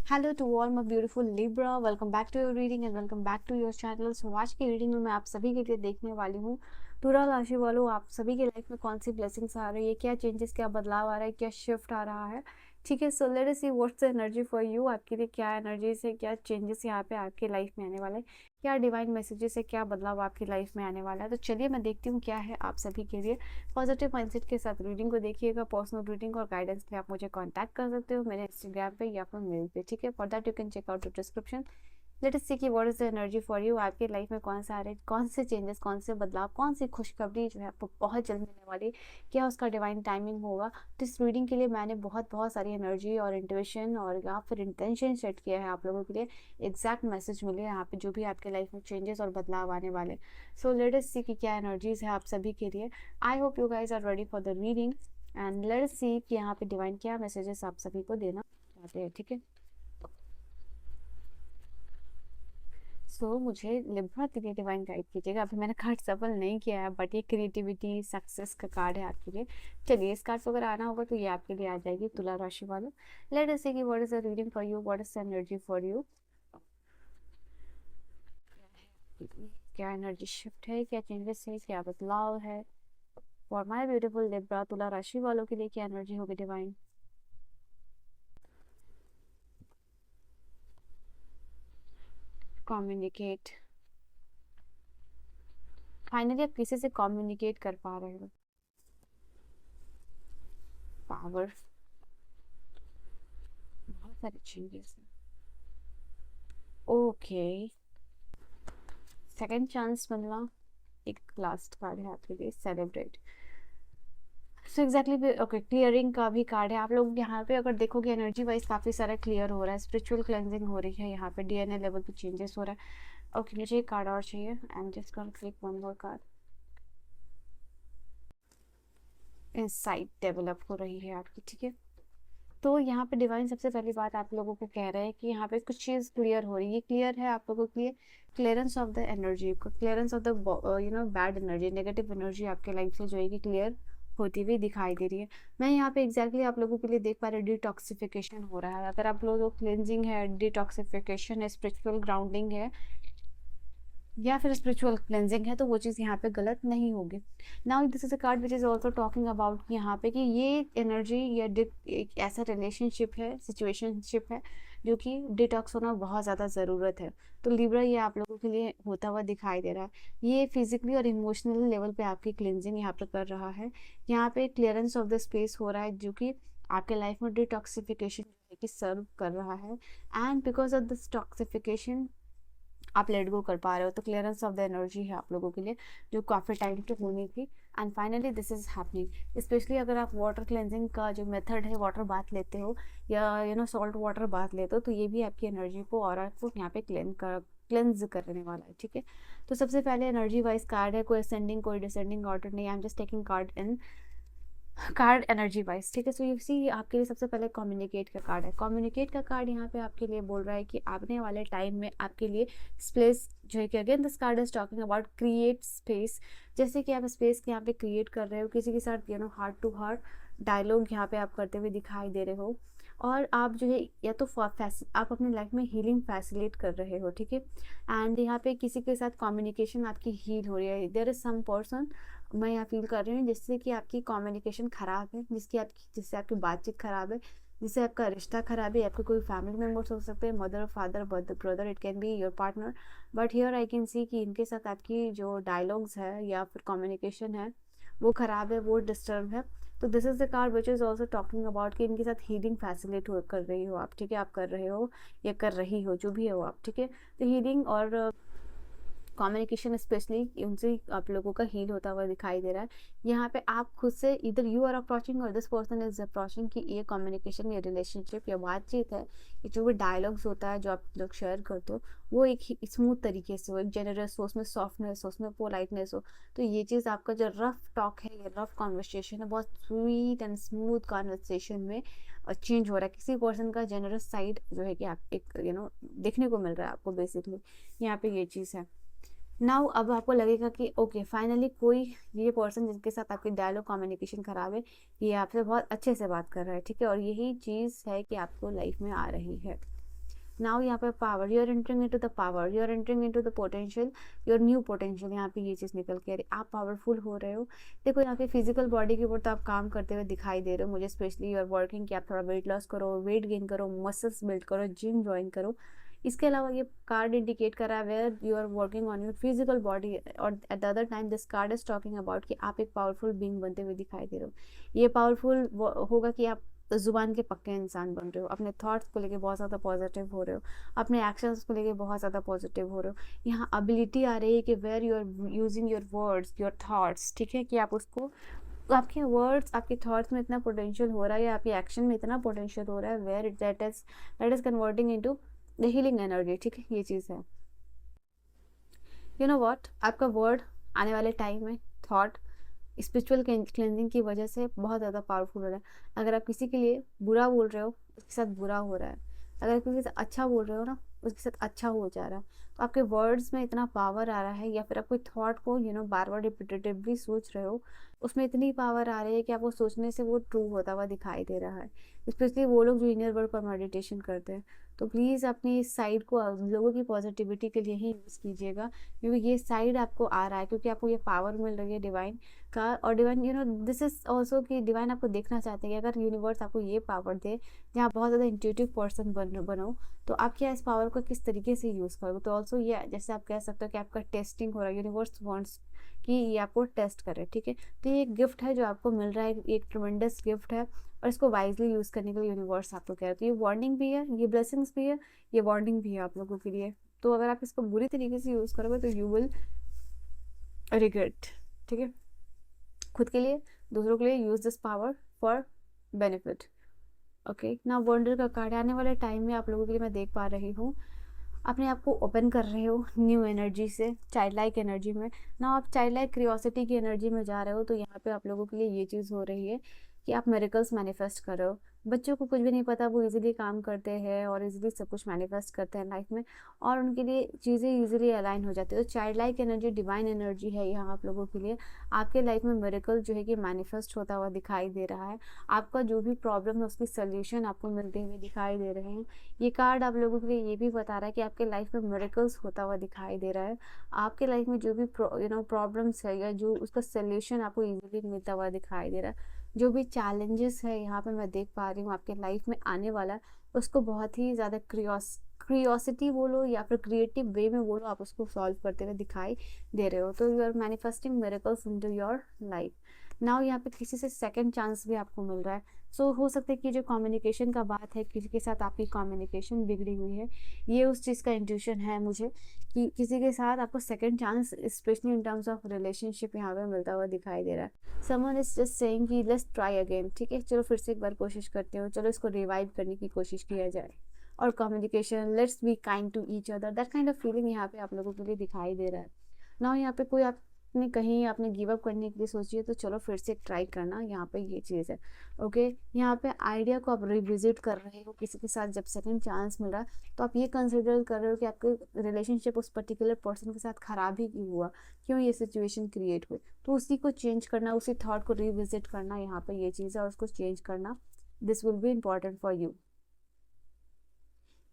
Hello to all my beautiful Libra, welcome back to your reading and welcome back to your channel. So आज की reading में मैं आप सभी के लिए देखने वाली हूँ तुला राशि वालों, आप सभी के लाइफ में कौन सी ब्लेसिंग्स आ रही है, क्या चेंजेस, क्या बदलाव आ रहा है, क्या शिफ्ट आ रहा है। ठीक है, so let us see what's the energy for you. आपके लिए क्या एनर्जीज है, क्या चेंजेस यहाँ पे आपके लाइफ में आने वाले हैं, क्या डिवाइन मैसेजेस है, क्या बदलाव आपकी लाइफ में आने वाला है। तो चलिए मैं देखती हूँ क्या है आप सभी के लिए। पॉजिटिव माइंडसेट के साथ रीडिंग को देखिएगा। पर्सनल रीडिंग और गाइडेंस के लिए आप मुझे कांटेक्ट कर सकते हो मेरे इंस्टाग्राम पे या फिर मेल पे। ठीक है, for that you can check out the description. Let us see कि what is the energy for you. आपके लाइफ में कौन सा आ रहे हैं, कौन से चेंजेस, कौन से बदलाव, कौन सी खुशखबरी जो है आपको बहुत जल्द मिलने वाली है, क्या उसका डिवाइन टाइमिंग होगा। तो इस रीडिंग के लिए मैंने बहुत बहुत सारी एनर्जी और इंट्यूशन और या फिर इंटेंशन सेट किया है आप लोगों के लिए। एग्जैक्ट मैसेज मिले यहाँ पे जो भी आपके लाइफ में चेंजेस और बदलाव आने वाले। सो लेट अस सी कि क्या एनर्जीज है आप सभी के लिए। I hope you guys are ready for the reading and let us see कि यहाँ पे डिवाइन क्या मैसेजेस आप सभी को देना चाहते हैं। ठीक है, मुझे लिब्रा के लिए डिवाइन गाइड कीजिएगा। अभी मैंने कार्ड सफल नहीं किया है बट ये क्रिएटिविटी सक्सेस का कार्ड है आपके लिए। चलिए, इस कार्ड को अगर आना होगा तो ये आपके लिए आ जाएगी तुला राशि वालों। लेट अस सी कि what is the reading for you, what is the energy for you. क्या एनर्जी शिफ्ट है, क्या चेंजेस है, क्या बदलाव है फॉर माय ब्यूटीफुल लिब्रा। तुला राशि वालों के लिए क्या एनर्जी होगी डिवाइन। कम्युनिकेट, फाइनली आप किसी से कम्युनिकेट कर पा रहे हो। पावर, बहुत सारे चेंजेस हैं। ओके, सेकंड चांस मिलना। एक लास्ट कार्ड है आपके लिए, celebrate. So exactly okay, clearing का भी कार्ड है। आप लोग यहाँ पे अगर देखोगे एनर्जी वाइज काफी सारा क्लियर हो रहा है, स्पिरिचुअल क्लेंजिंग हो रही है, यहाँ पे डीएनए लेवल पे चेंजेस हो रहा है। ओके, मुझे एक कार्ड और चाहिए। I am just gonna click one more card. Insight develop हो रही है आपकी। ठीक है, तो यहाँ पे डिवाइन सबसे पहली बात आप लोगों को कह रहे हैं कि यहाँ पे कुछ चीज़ क्लियर हो रही है। क्लियर है आप लोगों के लिए, clearance of the energy, clearance of the bad energy, negative energy आपके लाइफ से जो है कि क्लियर होती हुई दिखाई दे रही है। मैं यहाँ पे एग्जैक्टली आप लोगों के लिए देख पा रही हूँ, डिटॉक्सिफिकेशन हो रहा है। अगर आप लोगों को क्लेंजिंग है, डिटॉक्सिफिकेशन है, स्पिरिचुअल ग्राउंडिंग है या फिर स्पिरिचुअल क्लेंजिंग है, तो वो चीज़ यहाँ पे गलत नहीं होगी। Now this is a card which is also talking about यहाँ पे कि ये एनर्जी या एक ऐसा रिलेशनशिप है, सिचुएशनशिप है जो कि डिटॉक्स होना बहुत ज़्यादा ज़रूरत है। तो लिब्रा ये आप लोगों के लिए होता हुआ दिखाई दे रहा है। ये फिजिकली और इमोशनल लेवल पे आपकी क्लेंजिंग यहाँ पे कर रहा है। यहाँ पे क्लियरेंस ऑफ द स्पेस हो रहा है जो कि आपके लाइफ में डिटॉक्सिफिकेशन की सर्व कर रहा है। एंड बिकॉज ऑफ दिस टॉक्सिफिकेशन आप लेट गो कर पा रहे हो। तो क्लियरेंस ऑफ द एनर्जी है आप लोगों के लिए जो काफ़ी टाइम से होनी थी। And finally this is happening. Specially अगर आप वाटर क्लेंजिंग का जो मेथड है, वाटर बाथ लेते हो या सॉल्ट वाटर बाथ लेते हो, तो ये भी आपकी एनर्जी को और आपको यहाँ पे क्लेंज करने वाला है। ठीक है, तो सबसे पहले एनर्जी वाइज कार्ड है, कोई असेंडिंग कोई डिसेंडिंग ऑर्डर नहीं। I am just taking card in card energy wise. ठीक है, सो यू सी आपके लिए सबसे पहले कम्युनिकेट का कार्ड है। कम्युनिकेट का कार्ड यहाँ पे आपके लिए बोल रहा है कि आने वाले टाइम में आपके लिए स्पेस जो है कि again this card is talking about create space. जैसे कि आप स्पेस यहाँ पे क्रिएट कर रहे हो किसी के साथ, हार्ट टू हार्ट डायलॉग यहाँ पे आप करते हुए दिखाई दे रहे हो। और आप जो है या तो आप अपनी लाइफ में हीलिंग फैसिलिटेट कर रहे हो। ठीक है, एंड यहाँ पे किसी के साथ कम्युनिकेशन आपकी हील हो रही है। देयर इज सम पर्सन, मैं यहाँ फील कर रही हूँ जिससे कि आपकी कम्युनिकेशन खराब है, जिससे आपकी बातचीत खराब है, जिससे आपका रिश्ता खराब है। आपके कोई फैमिली मेम्बर्स हो सकते हैं, mother, father, brother, it can be your partner. But here I can see कि इनके साथ आपकी जो डायलॉग्स है या फिर कम्युनिकेशन है वो खराब है, वो डिस्टर्ब है। तो this is the card which is also talking about कि इनके साथ हीलिंग फैसिलिटेट कर रही हो आप। ठीक है, आप कर रहे हो या कर रही हो, जो भी हो आप। ठीक है, तो हीलिंग और कम्युनिकेशन स्पेशली उनसे आप लोगों का हील होता हुआ दिखाई दे रहा है। यहाँ पे आप खुद से इधर यू आर अप्रोचिंग और दिस पर्सन इज अप्रोचिंग कि ये कम्युनिकेशन या रिलेशनशिप या बातचीत है, ये जो भी डायलॉग्स होता है जो आप लोग शेयर करते हो, वो एक स्मूथ तरीके से हो, एक जेनरस हो, उसमें सॉफ्टनेस हो, उसमें पोलाइटनेस हो। तो ये चीज़ आपका जो रफ टॉक है या रफ कॉन्वर्सेशन है, बहुत स्वीट एंड स्मूथ कॉन्वर्सेशन में चेंज हो रहा है। किसी पर्सन का जेनरस साइड जो है कि आप एक देखने को मिल रहा है आपको बेसिकली। यहाँ पे ये चीज़ है। नाउ अब आपको लगेगा कि ओके फाइनली कोई ये पर्सन जिनके साथ आपकी डायलॉग कम्युनिकेशन खराब है, ये आपसे बहुत अच्छे से बात कर रहा है। ठीक है, और यही चीज़ है कि आपको लाइफ में आ रही है। नाउ यहाँ पे power, you are entering into the power, you are entering into the potential, your new potential, यहाँ पे ये चीज़ निकल के आ रही है, आप पावरफुल हो रहे हो। देखो यहाँ पे फिजिकल बॉडी के ऊपर तो आप काम करते हुए दिखाई दे रहे हो मुझे, स्पेशली यू आर वर्किंग कि आप थोड़ा वेट लॉस करो, वेट गेन करो, मसल्स बिल्ड करो, जिम ज्वाइन करो। इसके अलावा ये कार्ड इंडिकेट कर रहा है where you are working on your physical body, और at the other time this card is talking about कि आप एक पावरफुल बीइंग बनते हुए दिखाई दे रहे हो। ये पावरफुल होगा कि आप जुबान के पक्के इंसान बन रहे हो, अपने थॉट्स को लेके बहुत ज़्यादा पॉजिटिव हो रहे हो, अपने एक्शंस को लेके बहुत ज़्यादा पॉजिटिव हो रहे हो। यहाँ एबिलिटी आ रही है कि where you are using your words, your thoughts, ठीक है, कि आप उसको, आपके वर्ड्स, आपके थॉट्स में इतना पोटेंशियल हो रहा है या आपके एक्शन में इतना पोटेंशियल हो रहा है where that is converting into the healing energy, ठीक है, ये चीज़ है। यू नो व्हाट, आपका वर्ड आने वाले टाइम में थॉट स्पिरिचुअल क्लेंजिंग की वजह से बहुत ज़्यादा पावरफुल हो रहा है। अगर आप किसी के लिए बुरा बोल रहे हो, उसके साथ बुरा हो रहा है, अगर किसी के साथ अच्छा बोल रहे हो ना, उसके साथ अच्छा हो जा रहा है। तो आपके वर्ड्स में इतना पावर आ रहा है, या फिर आप कोई थॉट को बार बार रिपीटेटिवली सोच रहे हो, उसमें इतनी पावर आ रही है कि आपको सोचने से वो ट्रू होता हुआ दिखाई दे रहा है। स्पेशली वो लोग जो इनर वर्क पर मेडिटेशन करते हैं, तो प्लीज़ अपनी इस साइड को लोगों की पॉजिटिविटी के लिए ही यूज़ कीजिएगा, क्योंकि ये साइड आपको आ रहा है, क्योंकि आपको ये पावर मिल रही है डिवाइन का। और डिवाइन दिस इज ऑल्सो कि डिवाइन आपको देखना चाहते हैं कि अगर यूनिवर्स आपको ये पावर दे जहाँ बहुत ज़्यादा इंट्यूटिव पर्सन बनो, तो आप क्या इस पावर को किस तरीके से यूज़ करोगे। तो ऑल्सो ये जैसे आप कह सकते हो कि आपका टेस्टिंग हो रहा है, यूनिवर्स वांट्स कि ये आपको टेस्ट करे, ठीक है। तो ये एक गिफ्ट है जो आपको मिल रहा है, एक ट्रेमेंडस गिफ्ट है, और इसको वाइजली यूज़ करने के लिए यूनिवर्स आपको कह रहा है। तो ये वार्निंग भी है, ये ब्लेसिंग्स भी है, ये वार्निंग भी है आप लोगों के लिए। तो अगर आप इसको बुरी तरीके से यूज़ करोगे तो यू विल रिग्रेट, ठीक है। खुद के लिए, दूसरों के लिए use this power for benefit. Okay, ना वंडर का कार्ड आने वाले टाइम में आप लोगों के लिए मैं देख पा रही हूँ, अपने आप को ओपन कर रहे हो न्यू एनर्जी से, चाइल्ड लाइक एनर्जी में ना, आप चाइल्ड लाइक क्यूरियोसिटी की एनर्जी में जा रहे हो। तो यहाँ पे आप लोगों के लिए ये चीज़ हो रही है कि आप मिरेकल्स मैनिफेस्ट कर रहे हो। बच्चों को कुछ भी नहीं पता, वो इजीली काम करते हैं और इजीली सब कुछ मैनिफेस्ट करते हैं लाइफ में, और उनके लिए चीज़ें इजीली अलाइन हो जाती है। तो child like energy, divine energy है यहाँ आप लोगों के लिए। आपके लाइफ में मिरेकल जो है कि मैनिफेस्ट होता हुआ दिखाई दे रहा है। आपका जो भी प्रॉब्लम है उसकी सोल्यूशन आपको मिलते हुए दिखाई दे रहे हैं। ये कार्ड आप लोगों के लिए ये भी बता रहा है कि आपके लाइफ में मिरेकल्स होता हुआ दिखाई दे रहा है। आपके लाइफ में जो भी प्रॉब्लम्स है या जो उसका सोल्यूशन आपको इजीली मिलता हुआ दिखाई दे रहा है। जो भी चैलेंजेस है यहाँ पे मैं देख पा रही हूँ आपके लाइफ में आने वाला, उसको बहुत ही ज़्यादा क्रियोसिटी बोलो या फिर क्रिएटिव वे में बोलो, आप उसको सॉल्व करते हुए दिखाई दे रहे हो। तो you are manifesting miracles into your life. Now यहाँ पे किसी से सेकंड चांस भी आपको मिल रहा है। सो हो सकता है कि जो कम्युनिकेशन का बात है, किसी के साथ आपकी कम्युनिकेशन बिगड़ी हुई है, ये उस चीज़ का इंट्यूशन है मुझे कि किसी के साथ आपको second chance specially in terms of relationship यहाँ पे मिलता हुआ दिखाई दे रहा है। समवन इज जस्ट सेइंग कि लेट्स ट्राई अगेन, ठीक है, चलो फिर से एक बार कोशिश करते हो, चलो इसको रिवाइव करने की कोशिश किया जाए। और communication, let's be kind to each other, that kind of feeling यहाँ पे आप लोगों के लिए दिखाई दे रहा है। ना यहाँ पे कोई आपने कहीं आपने गिव अप करने के लिए सोची है, तो चलो फिर से ट्राई करना, यहाँ पे ये चीज़ है। ओके, यहाँ पे आइडिया को आप रिविजिट कर रहे हो किसी के साथ, जब सेकंड चांस मिल रहा है तो आप ये कंसिडर कर रहे हो कि आपके रिलेशनशिप उस पर्टिकुलर पर्सन के साथ खराब ही क्यों हुआ, क्यों ये सिचुएशन क्रिएट हुई, तो उसी को चेंज करना, उसी थॉट को रिविजिट करना, यहाँ पे ये चीज़ है, और उसको चेंज करना, this will be important for you.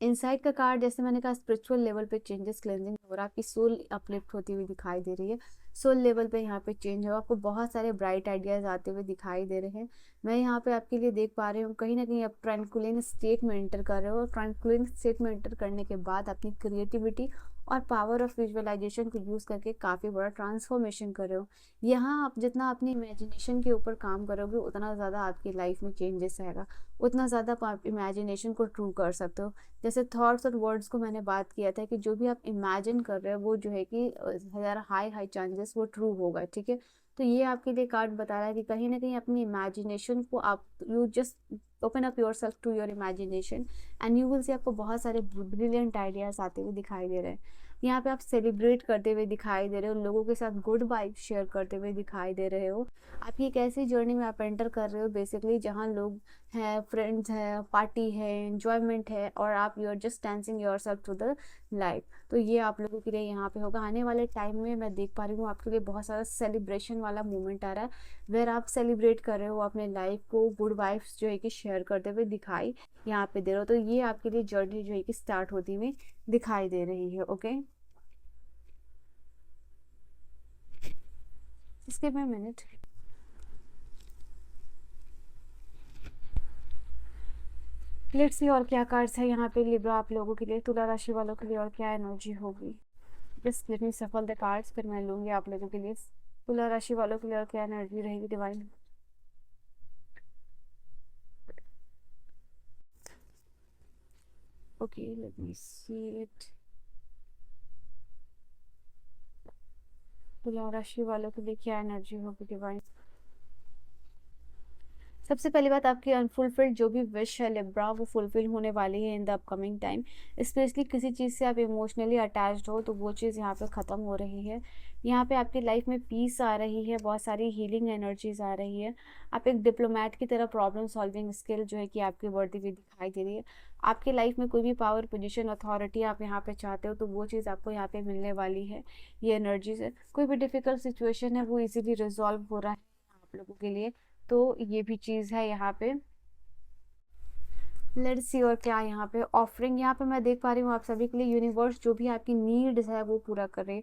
Inside का कार्ड, जैसे मैंने कहा, स्पिरिचुअल लेवल पे चेंजेस, क्लेंजिंग हो रहा है, आपकी सोल अपलिफ्ट होती हुई दिखाई दे रही है। सोल लेवल पे यहाँ पे चेंज हो, आपको बहुत सारे ब्राइट आइडियाज आते हुए दिखाई दे रहे हैं। मैं यहाँ पे आपके लिए देख पा रही हूँ कहीं ना कहीं आप ट्रांक्विलिन स्टेट में एंटर कर रहे हो, और ट्रांक्विलिन स्टेट में एंटर करने के बाद अपनी क्रिएटिविटी और पावर ऑफ विजुअलाइजेशन को यूज़ करके काफ़ी बड़ा ट्रांसफॉर्मेशन कर रहे हो। यहाँ आप जितना अपनी इमेजिनेशन के ऊपर काम करोगे, उतना ज़्यादा आपकी लाइफ में चेंजेस आएगा, उतना ज़्यादा आप इमेजिनेशन को ट्रू कर सकते हो। जैसे थॉट्स और वर्ड्स को मैंने बात किया था कि जो भी आप इमेजिन कर रहे हो वो जो है कि ज़रा हाई चांसेस वो ट्रू होगा, ठीक है। तो ये आपके लिए कार्ड बता रहा है कि कहीं ना कहीं अपनी इमेजिनेशन को आप, you just open up yourself to your imagination and you will see, आपको बहुत सारे ब्रिलियंट आइडियाज आते हुए दिखाई दे रहे हैं। यहाँ पे आप सेलिब्रेट करते हुए दिखाई दे रहे हो, लोगों के साथ गुड वाइब शेयर करते हुए दिखाई दे रहे हो। आप ये एक ऐसी जर्नी में आप एंटर कर रहे हो बेसिकली जहाँ लोग है, फ्रेंड्स है, पार्टी है, एंजॉयमेंट है, और आप you are just dancing yourself to the life. तो ये आप लोगों के लिए यहाँ पे होगा। आने वाले टाइम में मैं देख पा रही हूँ आपके लिए बहुत सारा सेलिब्रेशन वाला मोमेंट आ रहा है, वेर आप सेलिब्रेट कर रहे हो अपने लाइफ को, गुड वाइब्स जो है कि शेयर करते हुए दिखाई यहाँ पे दे रहे हो। तो ये आपके लिए जर्नी जो है कि स्टार्ट होती हुई दिखाई दे रही है। ओके, इसके में मिनट लेट्स सी और क्या कार्ड्स है यहाँ पे लिब्रा आप लोगों के लिए, तुला राशि वालों के लिए और क्या एनर्जी होगी। जस्ट लेट मी सफल द कार्ड्स, फिर मैं लूंगी आप लोगों के लिए तुला राशि वालों के लिए और क्या एनर्जी रहेगी divine. Okay, let me see it. तुला राशि वालों के लिए क्या एनर्जी होगी डिवाइन। सबसे पहली बात, आपकी अनफुलफिल्ड जो भी विश है लिब्रा वो फुलफिल होने वाली है in the upcoming time. Specially किसी चीज़ से आप इमोशनली अटैच्ड हो तो वो चीज़ यहाँ पे ख़त्म हो रही है। यहाँ पे आपकी लाइफ में पीस आ रही है, बहुत सारी हीलिंग एनर्जीज आ रही है। आप एक डिप्लोमेट की तरह प्रॉब्लम सॉल्विंग स्किल जो है कि आपकी बढ़ती हुई दिखाई दे रही है। आपकी लाइफ में कोई भी पावर, पोजीशन, अथॉरिटी आप यहाँ पे चाहते हो तो वो चीज़ आपको यहाँ पे मिलने वाली है। ये एनर्जीज है, कोई भी डिफिकल्ट सिचुएशन है वो इजीली रिजॉल्व हो रहा है आप लोगों के लिए। तो ये भी चीज़ है यहाँ पे। लेट्स सी और क्या यहाँ पे ऑफरिंग, यहाँ पे मैं देख पा रही हूँ आप सभी के लिए यूनिवर्स जो भी आपकी नीड्स है वो पूरा करे।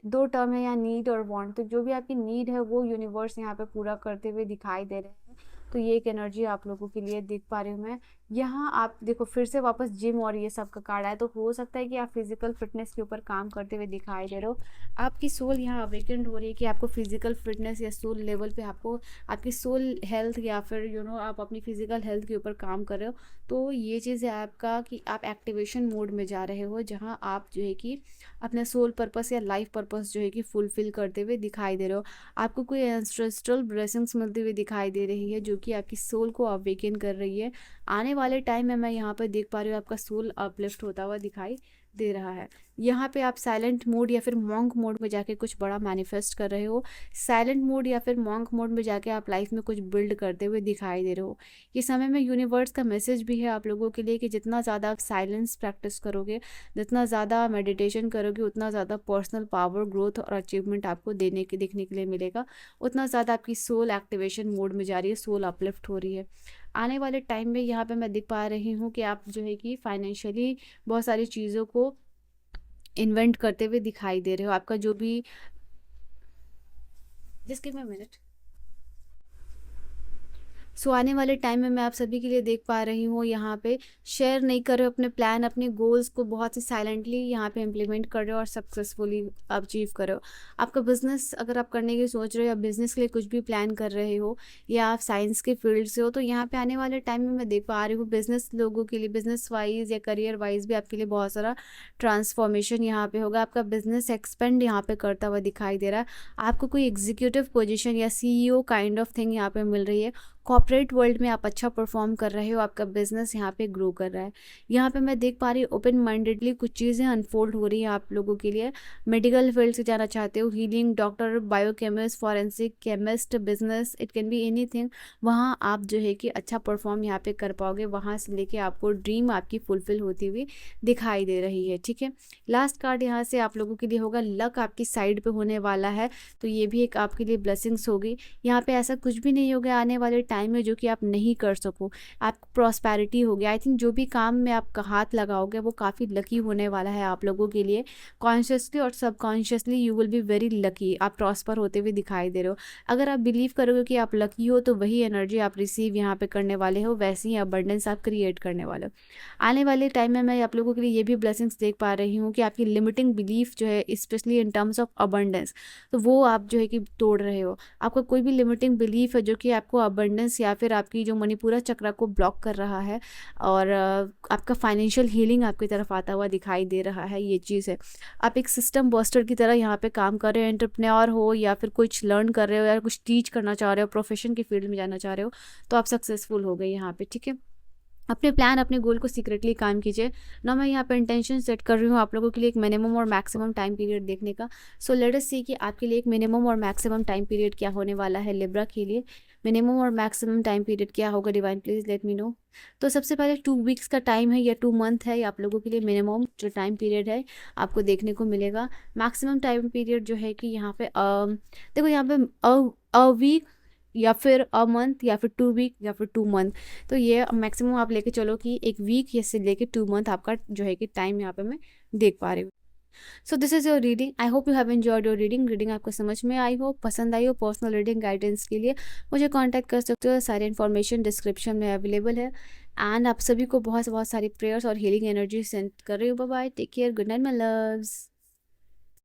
दो टर्म है यहाँ, नीड और वांट, तो जो भी आपकी नीड है वो यूनिवर्स यहाँ पे पूरा करते हुए दिखाई दे रहे हैं। तो ये एक एनर्जी आप लोगों के लिए देख पा रही हूँ मैं। यहाँ आप देखो फिर से वापस जिम और ये सब का कार्ड आया, तो हो सकता है कि आप फिजिकल फिटनेस के ऊपर काम करते हुए दिखाई दे रहे हो। आपकी सोल यहाँ अवेकेंड हो रही है कि आपको फिजिकल फिटनेस या सोल लेवल पे आपको आपकी सोल हेल्थ या फिर आप अपनी फिजिकल हेल्थ के ऊपर काम कर रहे हो। तो ये चीज़ है आपका कि आप एक्टिवेशन मोड में जा रहे हो, जहाँ आप जो है कि अपने सोल पर्पस या लाइफ पर्पस जो है कि फुलफिल करते हुए दिखाई दे रहे हो। आपको कोई एंसेस्ट्रल ब्लेसिंग्स मिलती हुई दिखाई दे रही है जो कि आपकी सोल को अवेकन कर रही है। आने वाले टाइम में मैं यहाँ पर देख पा रही हूँ आपका सोल अपलिफ्ट होता हुआ दिखाई दे रहा है। यहाँ पे आप साइलेंट मोड या फिर मॉन्क मोड में जाके कुछ बड़ा मैनिफेस्ट कर रहे हो। साइलेंट मोड या फिर मॉन्क मोड में जाके आप लाइफ में कुछ बिल्ड करते हुए दिखाई दे रहे हो। ये समय में यूनिवर्स का मैसेज भी है आप लोगों के लिए कि जितना ज़्यादा आप साइलेंस प्रैक्टिस करोगे, जितना ज़्यादा मेडिटेशन करोगे, उतना ज़्यादा पर्सनल पावर, ग्रोथ और अचीवमेंट आपको देखने के लिए मिलेगा। उतना ज़्यादा आपकी सोल एक्टिवेशन मोड में जा रही है, सोल अपलिफ्ट हो रही है। आने वाले टाइम में यहाँ पे मैं देख पा रही हूँ कि आप जो है कि फाइनेंशियली बहुत सारी चीज़ों को इन्वेंट करते हुए दिखाई दे रहे हो। आपका जो भी, जस्ट गिव मी मिनट। सो आने वाले टाइम में मैं आप सभी के लिए देख पा रही हूँ यहाँ पे शेयर नहीं कर रहे हो अपने प्लान, अपने गोल्स को बहुत ही साइलेंटली यहाँ पे इम्प्लीमेंट कर रहे हो और सक्सेसफुली अचीव कर रहे हो। आपका बिजनेस अगर आप करने की सोच रहे हो या बिजनेस के लिए कुछ भी प्लान कर रहे हो या आप साइंस के फील्ड से हो, तो यहाँ पे आने वाले टाइम में मैं देख पा रही हूँ बिजनेस लोगों के लिए, बिजनेस वाइज या करियर वाइज भी आपके लिए बहुत सारा ट्रांसफॉर्मेशन यहाँ पे होगा। आपका बिजनेस एक्सपेंड यहाँ पे करता हुआ दिखाई दे रहा है। आपको कोई एग्जीक्यूटिव पोजीशन या CEO काइंड ऑफ थिंग यहाँ पे मिल रही है। कॉर्पोरेट वर्ल्ड में आप अच्छा परफॉर्म कर रहे हो, आपका बिजनेस यहाँ पे ग्रो कर रहा है। यहाँ पे मैं देख पा रही हूँ ओपन माइंडेडली कुछ चीज़ें अनफोल्ड हो रही हैं आप लोगों के लिए। मेडिकल फील्ड से जाना चाहते हो, healing, doctor, biochemist, forensic chemist, business, it can be anything. वहाँ आप जो है कि अच्छा परफॉर्म यहाँ पे कर पाओगे। वहाँ से लेके आपको ड्रीम आपकी फुलफिल होती हुई दिखाई दे रही है। ठीक है, लास्ट कार्ड यहाँ से आप लोगों के लिए होगा लक आपकी साइड पे होने वाला है, तो ये भी एक आपके लिए ब्लेसिंग्स होगी। यहाँ पे ऐसा कुछ भी नहीं होगा आने वाले टाइम में जो कि आप नहीं कर सको। आपको प्रॉस्पेरिटी हो गया। आई थिंक जो भी काम में आप हाथ लगाओगे वो काफ़ी लकी होने वाला है आप लोगों के लिए। कॉन्शियसली और subconsciously you will be very lucky. आप प्रॉस्पर होते हुए दिखाई दे रहे हो। अगर आप बिलीव करोगे कि आप लकी हो तो वही एनर्जी आप रिसीव यहाँ पे करने वाले हो, वैसी ही अबंडेंस आप क्रिएट करने वाले हो। आने वाले टाइम में मैं आप लोगों के लिए ये भी ब्लेसिंग्स देख पा रही हूँ कि आपकी लिमिटिंग बिलीफ जो है specially in terms of abundance, तो वो आप जो है कि तोड़ रहे हो। आपका कोई भी लिमिटिंग बिलीफ है जो कि आपको अबंडेंस या फिर आपकी जो मणिपुरा चक्र को ब्लॉक कर रहा है और आपका फाइनेंशियल हीलिंग आपकी तरफ आता हुआ दिखाई दे रहा है, ये चीज़ है। आप एक सिस्टम बस्टर की तरह यहाँ पे काम कर रहे हो, एंटरप्रेन्योर हो या फिर कुछ लर्न कर रहे हो या कुछ टीच करना चाह रहे हो, प्रोफेशन की फील्ड में जाना चाह रहे हो, तो आप सक्सेसफुल हो गए यहाँ पे। ठीक है, अपने प्लान, अपने गोल को सीक्रेटली काम कीजिए ना। मैं यहाँ पे इंटेंशन सेट कर रही हूँ आप लोगों के लिए एक मिनिमम और मैक्सिमम टाइम पीरियड देखने का। सो लेट अस सी कि आपके लिए एक मिनिमम और मैक्सिमम टाइम पीरियड क्या होने वाला है लिब्रा के लिए। मिनिमम और मैक्सिमम टाइम पीरियड क्या होगा divine, please let me know. तो सबसे पहले 2 वीक्स का टाइम है या 2 मंथ है, आप लोगों के लिए मिनिमम जो टाइम पीरियड है आपको देखने को मिलेगा। मैक्सिमम टाइम पीरियड जो है कि यहाँ पे देखो यहाँ पे अ वीक या फिर अ मंथ या फिर 2 वीक या फिर 2 मंथ। तो ये मैक्सिमम आप लेके चलो कि 1 वीक या से लेके 2 मंथ आपका जो है कि टाइम यहाँ पे मैं देख पा रही हूँ। So this is your reading. I hope you have enjoyed your reading आपको समझ में आई हो, पसंद आई हो। पर्सनल रीडिंग गाइडेंस के लिए मुझे कांटेक्ट कर सकते हो, सारी इन्फॉर्मेशन डिस्क्रिप्शन में अवेलेबल है। एंड आप सभी को बहुत बहुत सारी प्रेयर्स और हीलिंग एनर्जी सेंड कर रही हूँ। Bye bye, take care, good night my loves.